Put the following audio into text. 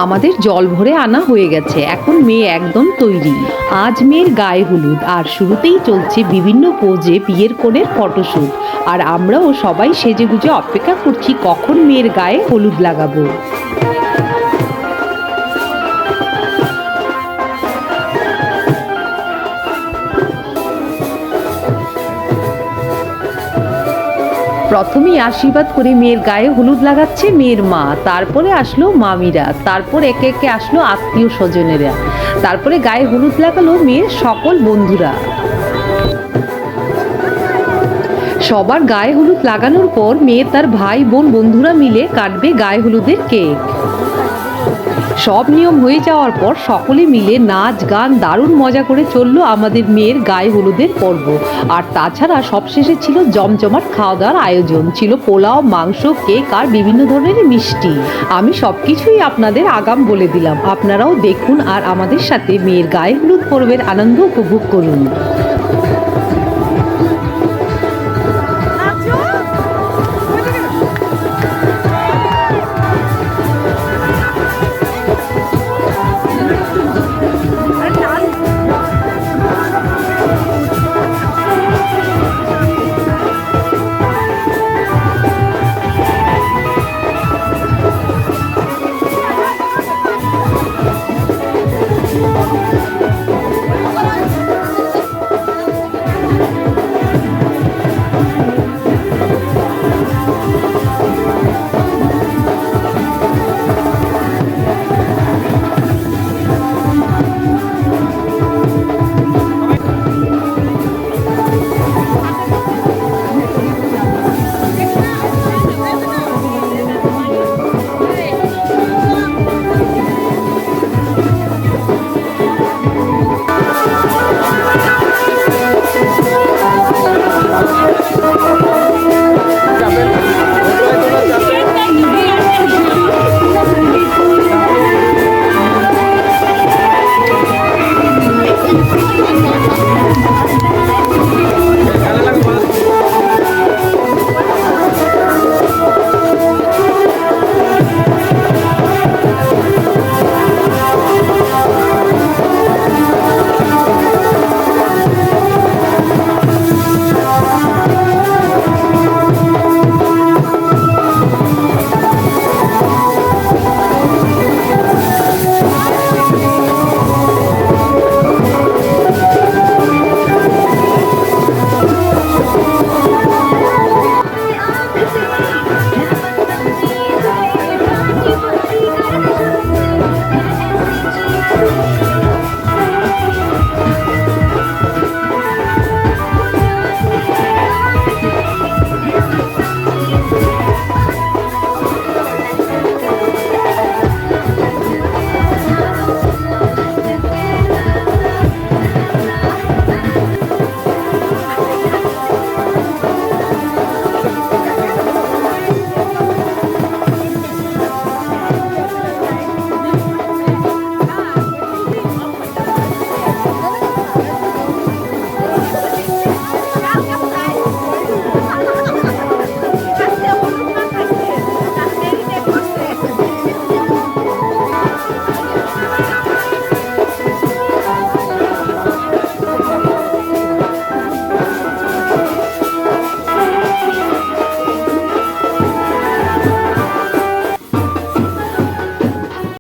আমাদের জল ভরে আনা হয়ে গেছে, এখন মেয়ে একদম তৈরি। আজ মেয়ের গায়ে হলুদ, আর শুরুতেই চলছে বিভিন্ন পোজে বিয়ের কোণের ফটোশ্যুট। আর আমরাও সবাই সেজেগুজে অপেক্ষা করছি কখন মেয়ের গায়ে হলুদ লাগাবো। প্রথমেই আশীর্বাদ করে মেয়ের গায়ে হলুদ লাগাচ্ছে মেয়ের মা, তারপরে আসলো মামিরা, তারপর একে একে আসলো আত্মীয় স্বজনেরা, তারপরে গায়ে হলুদ লাগালো মেয়ের সকল বন্ধুরা। সবার গায়ে হলুদ লাগানোর পর মেয়ে তার ভাই বোন বন্ধুরা মিলে কাটবে গায়ে হলুদের কেক। সব নিয়ম হয়ে যাওয়ার পর সকলে মিলে নাচ গান দারুণ মজা করে চললো আমাদের মেয়ের গায়ে হলুদের পর্ব। আর তাছাড়া সবশেষে ছিল জমজমাট খাওয়া দাওয়ার আয়োজন, ছিল পোলাও, মাংস, কেক আর বিভিন্ন ধরনের মিষ্টি। আমি সব কিছুই আপনাদের আগাম বলে দিলাম, আপনারাও দেখুন আর আমাদের সাথে মেয়ের গায়ে হলুদ পর্বের আনন্দ উপভোগ করুন।